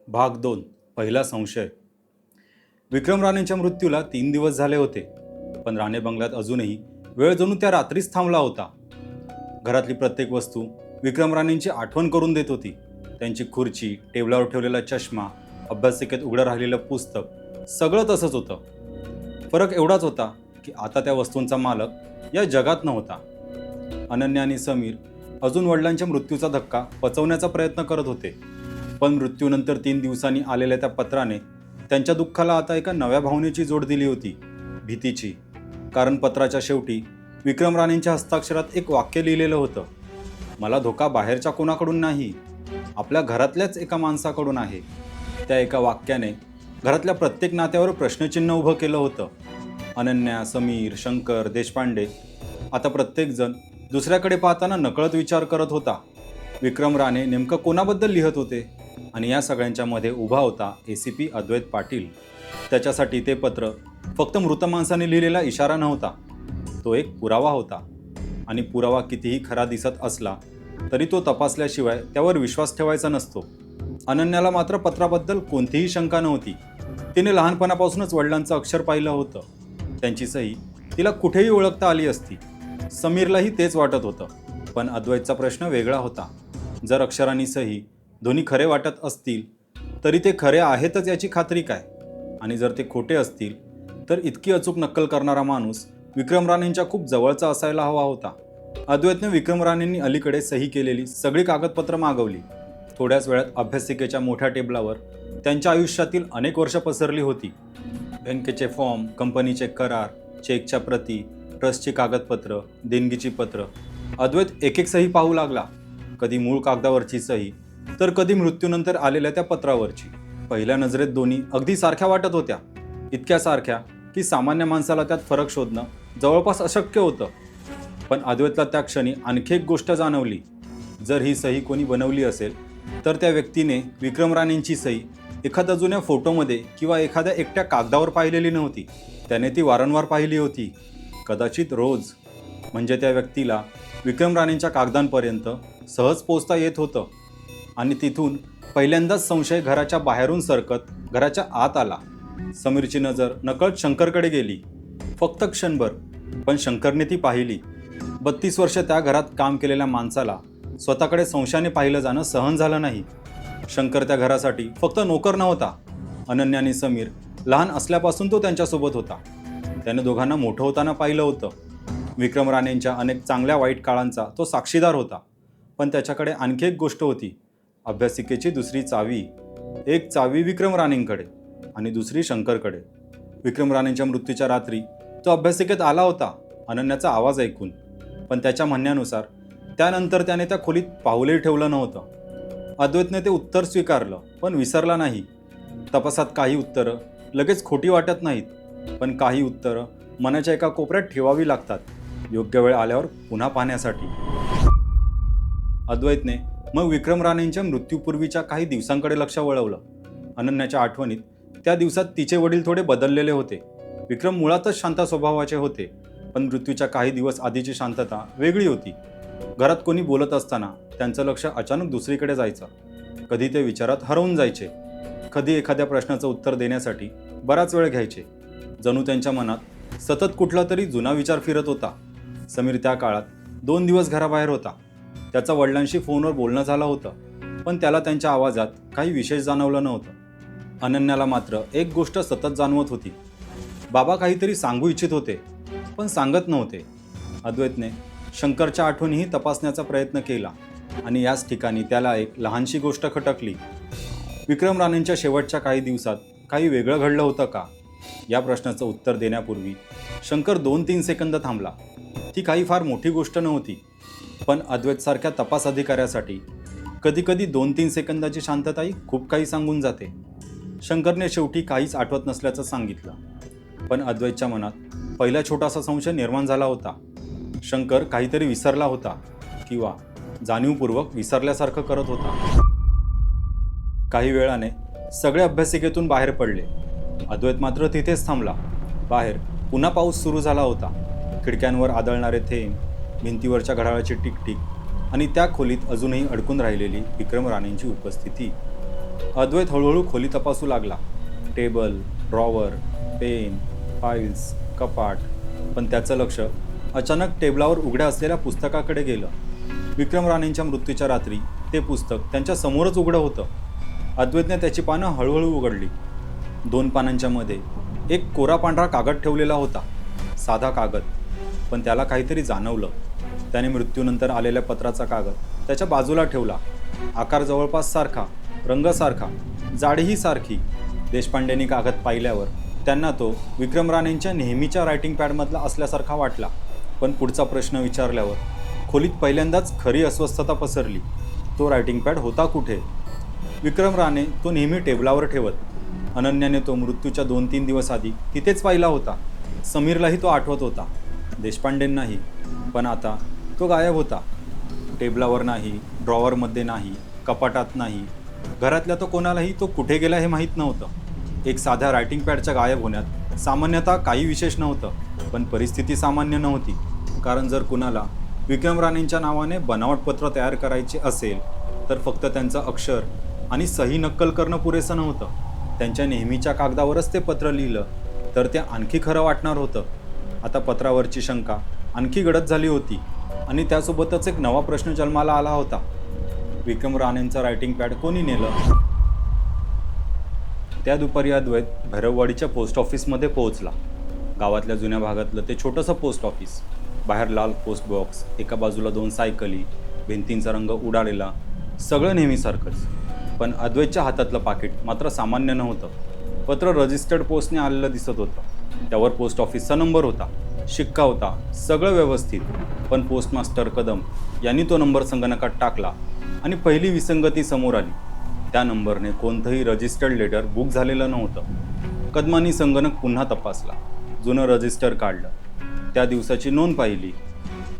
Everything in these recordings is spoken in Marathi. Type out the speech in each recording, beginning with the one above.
भाग 2 पहिला संशय. विक्रम राणेंच्या मृत्यूला 3 दिवस झाले होते, पण राणे बंगल्यात अजूनही वेळ जणू त्या रात्रीच थांबला होता. घरातली प्रत्येक वस्तू विक्रम राणेंची आठवण करून देत होती. त्यांची खुर्ची, टेबलावर ठेवलेला चष्मा, अभ्यासिकेत उघडं राहिलेलं पुस्तक, सगळं तसंच होतं. फरक एवढाच होता की आता त्या वस्तूंचा मालक या जगात नव्हता. अनन्या आणि समीर अजून वडिलांच्या मृत्यूचा धक्का पचवण्याचा प्रयत्न करत होते, पण मृत्यूनंतर 3 दिवसांनी आलेल्या त्या पत्राने त्यांच्या दुःखाला आता एका नव्या भावनेची जोड दिली होती, भीतीची. कारण पत्राच्या शेवटी विक्रम राणेंच्या हस्ताक्षरात एक वाक्य लिहिलेलं होतं, मला धोका बाहेरच्या कोणाकडून नाही, आपल्या घरातल्याच एका माणसाकडून आहे. त्या एका वाक्याने घरातल्या प्रत्येक नात्यावर प्रश्नचिन्ह उभं केलं होतं. अनन्या, समीर, शंकर, देशपांडे आता प्रत्येकजण दुसऱ्याकडे पाहताना नकळत विचार करत होता, विक्रम राणे नेमकं कोणाबद्दल लिहत होते. आणि या सगळ्यांच्या मध्ये उभा होता ACP अद्वैत पाटील. त्याच्यासाठी ते पत्र फक्त मृत माणसाने लिहिलेला इशारा नव्हता, तो एक पुरावा होता. आणि पुरावा कितीही खरा दिसत असला तरी तो तपासल्याशिवाय त्यावर विश्वास ठेवायचा नसतो. अनन्याला मात्र पत्राबद्दल कोणतीही शंका नव्हती. तिने लहानपणापासूनच वडिलांचं अक्षर पाहिलं होतं, त्यांची सही तिला कुठेही ओळखता आली असती. समीरलाही तेच वाटत होतं, पण अद्वैतचा प्रश्न वेगळा होता. जर अक्षर आणि सही दोन्ही खरे वाटत असतील तरी ते खरे आहेतच याची खात्री काय? आणि जर ते खोटे असतील तर इतकी अचूक नक्कल करणारा माणूस विक्रम राणेंच्या खूप जवळचा असायला हवा होता. अद्वैतने विक्रम राणेंनी अलीकडे सही केलेली सगळी कागदपत्र मागवली. थोड्याच वेळात अभ्यासिकेच्या मोठ्या टेबलावर त्यांच्या आयुष्यातील अनेक वर्ष पसरली होती. बँकेचे फॉर्म, कंपनीचे करार, चेकच्या प्रती, ट्रस्टची कागदपत्र, देणगीची पत्र. अद्वैत एक एक सही पाहू लागला, कधी मूळ कागदावरची सही तर कधी मृत्यूनंतर आलेल्या त्या पत्रावरची. पहिल्या नजरेत दोन्ही अगदी सारख्या वाटत होत्या, इतक्या सारख्या की सामान्य माणसाला त्यात फरक शोधणं जवळपास अशक्य होतं. पण अद्वैतला त्या क्षणी आणखी एक गोष्ट जाणवली, जर ही सही कोणी बनवली असेल तर त्या व्यक्तीने विक्रम राणेंची सही एखाद्या जुन्या फोटोमध्ये किंवा एखाद्या एकट्या कागदावर पाहिलेली नव्हती, त्याने ती वारंवार पाहिली होती, कदाचित रोज. म्हणजे त्या व्यक्तीला विक्रम राणेंच्या कागदांपर्यंत सहज पोचता येत होतं. आणि तिथून पहिल्यांदाच संशय घराच्या बाहेरून सरकत घराच्या आत आला. समीरची नजर नकळत शंकरकडे गेली, फक्त क्षणभर, पण शंकरने ती पाहिली. 32 वर्ष त्या घरात काम केलेल्या माणसाला स्वतःकडे संशयाने पाहिलं जाणं सहन झालं नाही. शंकर त्या घरासाठी फक्त नोकर नव्हता. अनन्या आणि समीर लहान असल्यापासून तो त्यांच्यासोबत होता. त्याने दोघांना मोठं होताना पाहिलं होतं. विक्रम राणेंच्या अनेक चांगल्या वाईट काळांचा तो साक्षीदार होता. पण त्याच्याकडे आणखी एक गोष्ट होती, अभ्यासिकेची दुसरी चावी. एक चावी विक्रम राणेंकडे आणि दुसरी शंकरकडे. विक्रम राणेंच्या मृत्यूच्या रात्री तो अभ्यासिकेत आला होता, अनन्याचा आवाज ऐकून. पण त्याच्या म्हणण्यानुसार त्यानंतर त्याने त्या खोलीत पाऊलही ठेवलं नव्हतं. अद्वैतने ते उत्तर स्वीकारलं, पण विसरला नाही. तपासात काही उत्तरं लगेच खोटी वाटत नाहीत, पण काही उत्तरं मनाच्या एका कोपऱ्यात ठेवावी लागतात, योग्य वेळ आल्यावर पुन्हा पाहण्यासाठी. अद्वैतने मग विक्रम राणेंच्या मृत्यूपूर्वीच्या काही दिवसांकडे लक्ष वळवलं. अनन्याच्या आठवणीत त्या दिवसात तिचे वडील थोडे बदललेले होते. विक्रम मुळातच शांत स्वभावाचे होते, पण मृत्यूच्या काही दिवस आधीची शांतता वेगळी होती. घरात कोणी बोलत असताना त्यांचं लक्ष अचानक दुसरीकडे जायचं. कधी ते विचारात हरवून जायचे, कधी एखाद्या प्रश्नाचं उत्तर देण्यासाठी बराच वेळ घ्यायचे. जणू त्यांच्या मनात सतत कुठला तरी जुना विचार फिरत होता. समीर त्या काळात 2 दिवस घराबाहेर होता. त्याचा वडिलांशी फोनवर बोलणं झालं होतं, पण त्याला त्यांच्या आवाजात काही विशेष जाणवलं नव्हतं. अनन्याला मात्र एक गोष्ट सतत जाणवत होती, बाबा काहीतरी सांगू इच्छित होते, पण सांगत नव्हते. अद्वैतने शंकरच्या आठवणीही तपासण्याचा प्रयत्न केला, आणि याच ठिकाणी त्याला एक लहानशी गोष्ट खटकली. विक्रम राणेंच्या शेवटच्या काही दिवसात काही वेगळं घडलं होतं का? या प्रश्नाचं उत्तर देण्यापूर्वी शंकर 2-3 सेकंद थांबला. ती काही फार मोठी गोष्ट नव्हती, पण अद्वैतसारख्या तपास अधिकाऱ्यासाठी कधीकधी 2-3 सेकंदाची शांतताही खूप काही सांगून जाते. शंकरने शेवटी काहीच आठवत नसल्याचं सांगितलं, पण अद्वैतच्या मनात पहिला छोटासा संशय निर्माण झाला होता. शंकर काहीतरी विसरला होता किंवा जाणीवपूर्वक विसरल्यासारखं करत होता. काही वेळाने सगळे अभ्यासिकेतून बाहेर पडले. अद्वैत मात्र तिथेच थांबला. बाहेर पुन्हा पाऊस सुरू झाला होता. खिडक्यांवर आदळणारे थेंब, भिंतीवरच्या घड्याळाची टिकटिक आणि त्या खोलीत अजूनही अडकून राहिलेली विक्रम राणेंची उपस्थिती. अद्वैत हळूहळू खोली तपासू लागला. टेबल, ड्रॉवर, पेन, फाईल्स, कपाट. पण त्याचं लक्ष अचानक टेबलावर उघड्या असलेल्या पुस्तकाकडे गेलं. विक्रम राणेंच्या मृत्यूच्या रात्री ते पुस्तक त्यांच्या समोरच उघडं होतं. अद्वैतने त्याची पानं हळूहळू उघडली. 2 पानांच्या मध्ये एक कोरा पांढरा कागद ठेवलेला होता. साधा कागद, पण त्याला काहीतरी जाणवलं. त्याने मृत्यूनंतर आलेल्या पत्राचा कागद त्याच्या बाजूला ठेवला. आकार जवळपास सारखा, रंग सारखा, जाडीही सारखी. देशपांडेंनी कागद पाहिल्यावर त्यांना तो विक्रम राणेंच्या नेहमीच्या रायटिंग पॅडमधला असल्यासारखा वाटला. पण पुढचा प्रश्न विचारल्यावर खोलीत पहिल्यांदाच खरी अस्वस्थता पसरली. तो रायटिंग पॅड होता कुठे? विक्रम राणे तो नेहमी टेबलावर ठेवत. अनन्याने तो मृत्यूच्या 2-3 दिवस आधी तिथेच पाहिला होता. समीरलाही तो आठवत होता, देशपांडेंनाही. पण आता तो गायब होता. टेबलावर नाही, ड्रॉवरमध्ये नाही, कपाटात नाही. घरातल्या तो कोणालाही तो कुठे गेला हे माहीत नव्हतं. एक साध्या रायटिंग पॅडच्या गायब होण्यात सामान्यतः काही विशेष नव्हतं. पण परिस्थिती सामान्य नव्हती. कारण जर कुणाला विक्रम राणेंच्या नावाने बनावट पत्र तयार करायचे असेल तर फक्त त्यांचं अक्षर आणि सही नक्कल करणं पुरेसं नव्हतं. त्यांच्या नेहमीच्या कागदावरच ते पत्र लिहिलं तर ते आणखी खरं वाटणार होतं. आता पत्रावरची शंका आणखी गडद झाली होती आणि त्यासोबतच एक नवा प्रश्न जन्माला आला होता. विक्रम राणेंचा रायटिंग पॅड कोणी नेलं? त्या दुपारी अद्वैत भैरववाडीच्या पोस्ट ऑफिसमध्ये पोहोचला. गावातल्या जुन्या भागातलं ते छोटंसं पोस्ट ऑफिस. बाहेर लाल पोस्ट बॉक्स, एका बाजूला 2 सायकली, भिंतींचा रंग उडालेला, सगळं नेहमीसारखंच. पण अद्वैतच्या हातातलं पाकिट मात्र सामान्य नव्हतं. पत्र रजिस्टर्ड पोस्टने आलेलं दिसत होतं. त्यावर पोस्ट ऑफिसचा नंबर होता, शिक्का होता, सगळं व्यवस्थित. पण पोस्टमास्टर कदम यांनी तो नंबर संगणकात टाकला आणि पहिली विसंगती समोर आली. त्या नंबरने कोणतंही रजिस्टर्ड लेटर बुक झालेलं नव्हतं. कदमांनी संगणक पुन्हा तपासला, जुनं रजिस्टर काढलं, त्या दिवसाची नोंद पाहिली,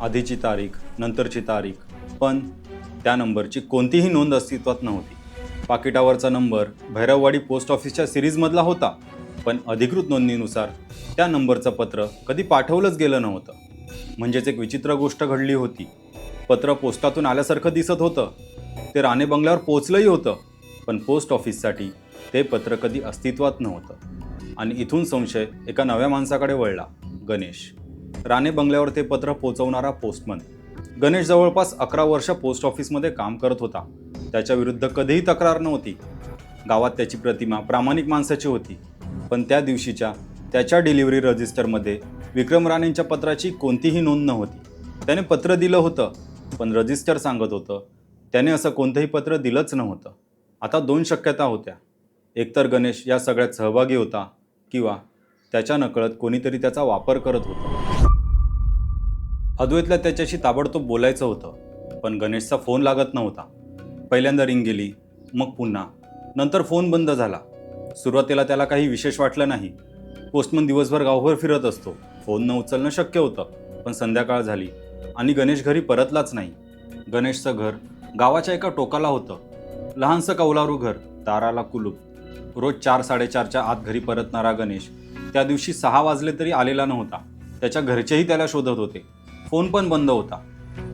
आधीची तारीख, नंतरची तारीख. पण त्या नंबरची कोणतीही नोंद अस्तित्वात नव्हती. पाकिटावरचा नंबर भैरववाडी पोस्ट ऑफिसच्या सिरीजमधला होता, पण अधिकृत नोंदणीनुसार त्या नंबरचं पत्र कधी पाठवलंच गेलं नव्हतं. म्हणजेच एक विचित्र गोष्ट घडली होती. पत्र पोस्टातून आल्यासारखं दिसत होतं. ते राणे बंगल्यावर पोचलंही होतं, पण पोस्ट ऑफिससाठी ते पत्र कधी अस्तित्वात नव्हतं. आणि इथून संशय एका नव्या माणसाकडे वळला, गणेश. राणे बंगल्यावर ते पत्र पोचवणारा पोस्टमन. गणेश जवळपास 11 वर्ष पोस्ट ऑफिसमध्ये काम करत होता. त्याच्या विरुद्ध कधीही तक्रार नव्हती. गावात त्याची प्रतिमा प्रामाणिक माणसाची होती. पण त्या दिवशीच्या त्याच्या डिलिव्हरी रजिस्टरमध्ये विक्रम राणेंच्या पत्राची कोणतीही नोंद नव्हती. त्याने पत्र दिलं होतं, पण रजिस्टर सांगत होतं त्याने असं कोणतंही पत्र दिलंच नव्हतं. आता 2 शक्यता होत्या. एकतर गणेश या सगळ्यात सहभागी होता किंवा त्याच्या नकळत कोणीतरी त्याचा वापर करत होतं. अद्वैतला त्याच्याशी ताबडतोब बोलायचं होतं, पण गणेशचा फोन लागत नव्हता. पहिल्यांदा रिंग गेली, मग पुन्हा, नंतर फोन बंद झाला. सुरुवातीला त्याला काही विशेष वाटलं नाही. पोस्टमन दिवसभर गावभर फिरत असतो, फोन न उचलणं शक्य होतं. पण संध्याकाळ झाली आणि गणेश घरी परतलाच नाही. गणेशचं घर गावाच्या एका टोकाला होतं. लहानसं कौलारू घर, दाराला कुलूप. रोज 4-4:30च्या आत घरी परतणारा गणेश त्या दिवशी 6 वाजले तरी आलेला नव्हता. त्याच्या घरचेही त्याला शोधत होते. फोन पण बंद होता.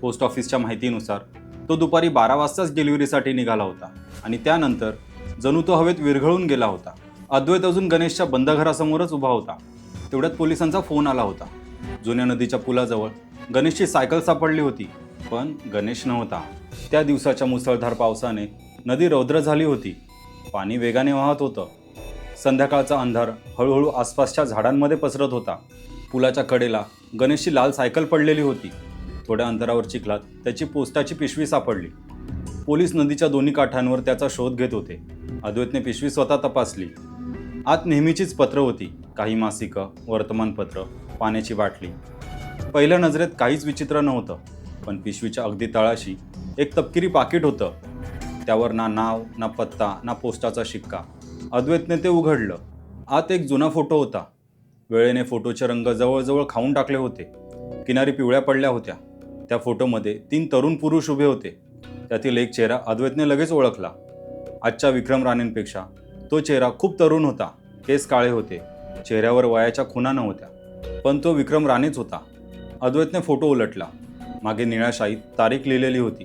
पोस्ट ऑफिसच्या माहितीनुसार तो दुपारी 12 वाजताच डिलिव्हरीसाठी निघाला होता आणि त्यानंतर जणू तो हवेत विरघळून गेला होता. अद्वैत अजून गणेशच्या बंद घरासमोरच उभा होता. तेवढ्यात पोलिसांचा फोन आला होता. जुन्या नदीच्या पुलाजवळ गणेशची सायकल सापडली होती, पण गणेश नव्हता. त्या दिवसाच्या मुसळधार पावसाने नदी रौद्र झाली होती. पाणी वेगाने वाहत होतं. संध्याकाळचा अंधार हळूहळू आसपासच्या झाडांमध्ये पसरत होता. पुलाच्या कडेला गणेशची लाल सायकल पडलेली होती. थोड्या अंतरावर चिखलात त्याची पोस्टाची पिशवी सापडली. पोलीस नदीच्या दोन्ही काठांवर त्याचा शोध घेत होते. अद्वैतने पिशवी स्वतः तपासली. आत नेहमीचीच पत्र होती, काही मासिकं, वर्तमानपत्र, पाण्याची बाटली. पहिल्या नजरेत काहीच विचित्र नव्हतं, पण पिशवीच्या अगदी तळाशी एक तपकिरी पाकिट होतं. त्यावर ना नाव, ना पत्ता, ना पोस्टाचा शिक्का. अद्वैतने ते उघडलं. आत एक जुना फोटो होता. वेळेने फोटोचे रंग जवळजवळ खाऊन टाकले होते. किनारी पिवळ्या पडल्या होत्या. त्या फोटोमध्ये 3 तरुण पुरुष उभे होते. त्यातील एक चेहरा अद्वैतने लगेच ओळखला. आजच्या विक्रम राणेंपेक्षा तो चेहरा खूप तरुण होता. केस काळे होते. चेहऱ्यावर वयाच्या खुणा नव्हत्या. पण तो विक्रम राणेच होता. अद्वैतने फोटो उलटला. मागे निळ्या शाईत तारीख लिहिलेली होती,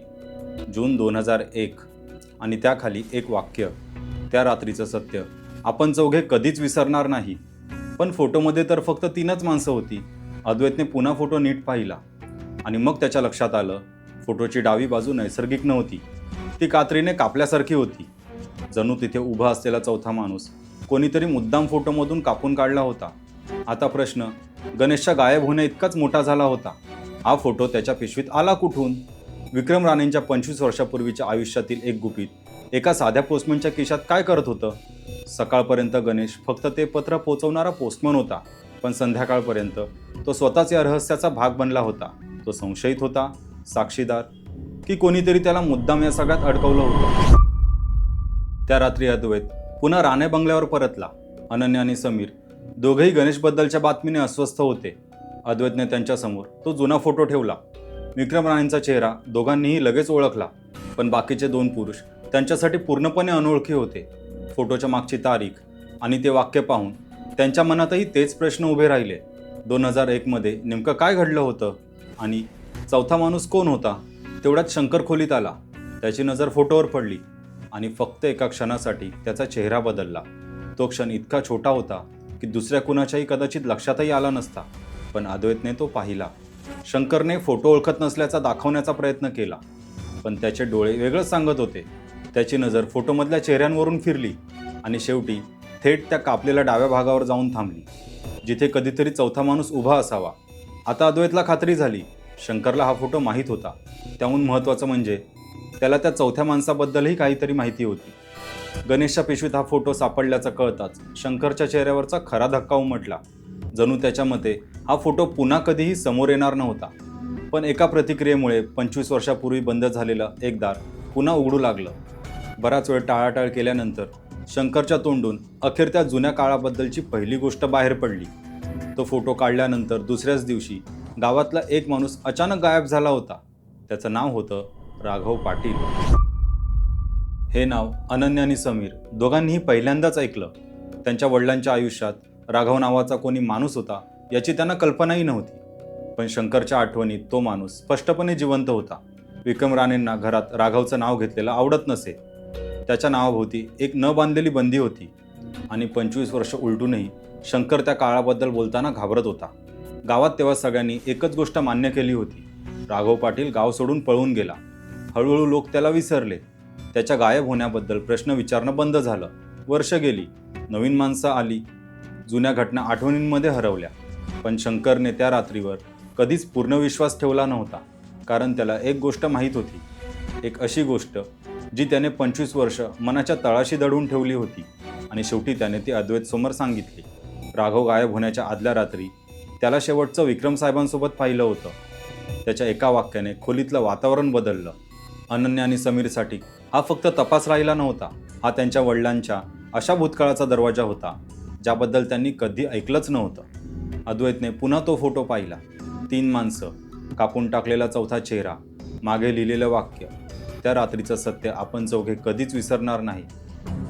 जून 2001. आणि त्याखाली एक वाक्य, त्या रात्रीचं सत्य आपण चौघे कधीच विसरणार नाही. पण फोटोमध्ये तर फक्त 3च माणसं होती. अद्वैतने पुन्हा फोटो नीट पाहिला आणि मग त्याच्या लक्षात आलं, फोटोची डावी बाजू नैसर्गिक नव्हती, ती कात्रीने कापल्यासारखी होती. जणू तिथे उभा असलेला चौथा माणूस कोणीतरी मुद्दाम फोटोमधून कापून काढला होता. आता प्रश्न गणेशच्या गायब होण्या इतकाच मोठा झाला होता. हा फोटो त्याच्या पिशवीत आला कुठून? विक्रम राणेंच्या 25 वर्षापूर्वीच्या आयुष्यातील एक गुपित एका साध्या पोस्टमनच्या खिशात काय करत होतं? सकाळपर्यंत गणेश फक्त ते पत्र पोचवणारा पोस्टमन होता, पण संध्याकाळपर्यंत तो स्वतःच या रहस्याचा भाग बनला होता. तो संशयित होता, साक्षीदार, की कोणीतरी त्याला मुद्दाम या सगळ्यात अडकवलं होतं. त्या रात्री अद्वैत पुन्हा राणे बंगल्यावर परतला. अनन्या आणि समीर दोघेही गणेशबद्दलच्या बातमीने अस्वस्थ होते. अद्वैतने त्यांच्यासमोर तो जुना फोटो ठेवला. विक्रम राणेंचा चेहरा दोघांनीही लगेच ओळखला, पण बाकीचे 2 पुरुष त्यांच्यासाठी पूर्णपणे अनोळखी होते. फोटोच्या मागची तारीख आणि ते वाक्य पाहून त्यांच्या मनातही तेच प्रश्न उभे राहिले. 2001 मध्ये नेमकं काय घडलं होतं आणि चौथा माणूस कोण होता? तेवढ्यात शंकर खोलीत आला. त्याची नजर फोटोवर पडली आणि फक्त एका क्षणासाठी त्याचा चेहरा बदलला. तो क्षण इतका छोटा होता की दुसऱ्या कुणाच्याही कदाचित लक्षातही आला नसता, पण अद्वैतने तो पाहिला. शंकरने फोटो ओळखत नसल्याचा दाखवण्याचा प्रयत्न केला, पण त्याचे डोळे वेगळंच सांगत होते. त्याची नजर फोटोमधल्या चेहऱ्यांवरून फिरली आणि शेवटी थेट त्या कापलेल्या डाव्या भागावर जाऊन थांबली, जिथे कधीतरी चौथा माणूस उभा असावा. आता अद्वैतला खात्री झाली, शंकरला हा फोटो माहीत होता. त्याहून महत्त्वाचं म्हणजे त्याला त्या चौथ्या माणसाबद्दलही काहीतरी माहिती होती. गणेशच्या पिशवीत हा फोटो सापडल्याचं कळताच शंकरच्या चेहऱ्यावरचा खरा धक्का उमटला. जणू त्याच्या मते हा फोटो पुन्हा कधीही समोर येणार नव्हता. पण एका प्रतिक्रियेमुळे 25 वर्षापूर्वी बंद झालेलं एक दार पुन्हा उघडू लागलं. बराच वेळ टाळाटाळ केल्यानंतर शंकरच्या तोंडून अखेर त्या जुन्या काळाबद्दलची पहिली गोष्ट बाहेर पडली. तो फोटो काढल्यानंतर दुसऱ्याच दिवशी गावातला एक माणूस अचानक गायब झाला होता. त्याचं नाव होतं राघव पाटील. हे नाव अनन्या आणि समीर दोघांनीही पहिल्यांदाच ऐकलं. त्यांच्या वडिलांच्या आयुष्यात राघव नावाचा कोणी माणूस होता याची त्यांना कल्पनाही नव्हती. पण शंकरच्या आठवणीत तो माणूस स्पष्टपणे जिवंत होता. विक्रम राणेंना घरात राघवचं नाव घेतलेलं आवडत नसे. त्याच्या नावाभोवती एक न बांधलेली बंदी होती आणि 25 वर्ष उलटूनही शंकर त्या काळाबद्दल बोलताना घाबरत होता. गावात तेव्हा सगळ्यांनी एकच गोष्ट मान्य केली होती, राघव पाटील गाव सोडून पळून गेला. हळूहळू लोक त्याला विसरले. त्याच्या गायब होण्याबद्दल प्रश्न विचारणं बंद झालं. वर्ष गेली, नवीन माणसं आली, जुन्या घटना आठवणींमध्ये हरवल्या. पण शंकरने त्या रात्रीवर कधीच पूर्ण विश्वास ठेवला नव्हता, कारण त्याला एक गोष्ट माहीत होती, एक अशी गोष्ट जी त्याने 25 वर्ष मनाच्या तळाशी दडवून ठेवली होती आणि शेवटी त्याने ती अद्वैत समोर सांगितली. राघव गायब होण्याच्या आदल्या रात्री त्याला शेवटचं विक्रम साहेबांसोबत पाहिलं होतं. त्याच्या एका वाक्याने खोलीतलं वातावरण बदललं. अनन्या आणि समीरसाठी हा फक्त तपास राहिला नव्हता, हा त्यांच्या वडिलांच्या अशा भूतकाळाचा दरवाजा होता ज्याबद्दल त्यांनी कधी ऐकलंच नव्हतं. अद्वैतने पुन्हा तो फोटो पाहिला. 3 माणसं, कापून टाकलेला चौथा चेहरा, मागे लिहिलेलं वाक्य. त्या रात्रीचं सत्य आपण चौघे कधीच विसरणार नाही.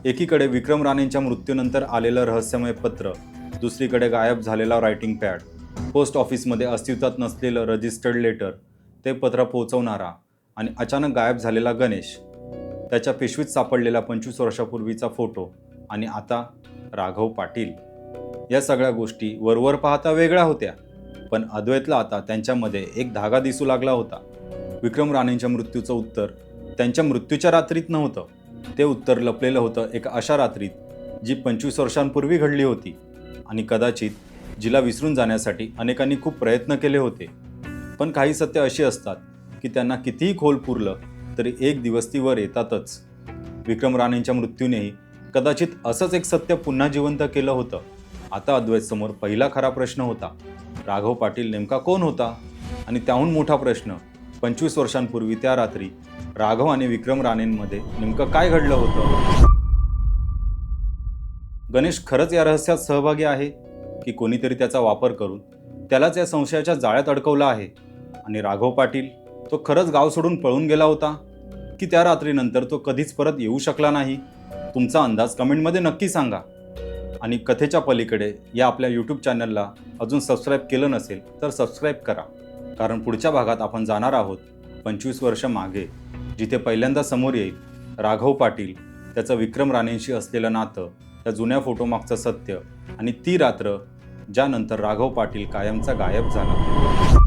एकीकडे विक्रम राणेंच्या मृत्यूनंतर आलेलं रहस्यमय पत्र, दुसरीकडे गायब झालेला रायटिंग पॅड, पोस्ट ऑफिसमध्ये अस्तित्वात नसलेलं रजिस्टर्ड लेटर, ते पत्र पोहोचवणारा आणि अचानक गायब झालेला गणेश, त्याच्या पिशवीत सापडलेला 25 वर्षापूर्वीचा फोटो आणि आता राघव पाटील. या सगळ्या गोष्टी वरवर पाहता वेगळ्या होत्या, पण अद्वैतला आता त्यांच्यामध्ये एक धागा दिसू लागला होता. विक्रम राणेंच्या मृत्यूचं उत्तर त्यांच्या मृत्यूच्या रात्रीत नव्हतं. ते उत्तर लपलेलं होतं एका अशा रात्रीत जी 25 वर्षांपूर्वी घडली होती आणि कदाचित जिला विसरून जाण्यासाठी अनेकांनी खूप प्रयत्न केले होते. पण काही सत्य अशी असतात की त्यांना कितीही खोल पुरलं तरी एक दिवस ती वर येतातच. विक्रम राणेंच्या मृत्यूनेही कदाचित असंच एक सत्य पुन्हा जिवंत केलं होतं. आता अद्वैत समोर पहिला खरा प्रश्न होता, राघव पाटील नेमका कोण होता? आणि त्याहून मोठा प्रश्न, 25 वर्षांपूर्वी त्या रात्री राघव आणि विक्रम राणेंमध्ये नेमकं काय घडलं होतं? गणेश खरंच या रहस्यात सहभागी आहे की कोणीतरी त्याचा वापर करून त्यालाच या संशयाच्या जाळ्यात अडकवलं आहे? आणि राघव पाटील तो खरंच गाव सोडून पळून गेला होता की त्या रात्रीनंतर तो कधीच परत येऊ शकला नाही? तुमचा अंदाज कमेंटमध्ये नक्की सांगा. आणि कथेच्या पलीकडे या आपल्या यूट्यूब चॅनलला अजून सबस्क्राईब केलं नसेल तर सबस्क्राईब करा, कारण पुढच्या भागात आपण जाणार आहोत 25 वर्ष मागे, जिथे पहिल्यांदा समोर येईल राघव पाटील त्याचं विक्रम राणेंशी असलेलं नातं, त्या जुन्या फोटोमागचं सत्य आणि ती रात्र ज्यानंतर राघव पाटील कायमचा गायब झाला.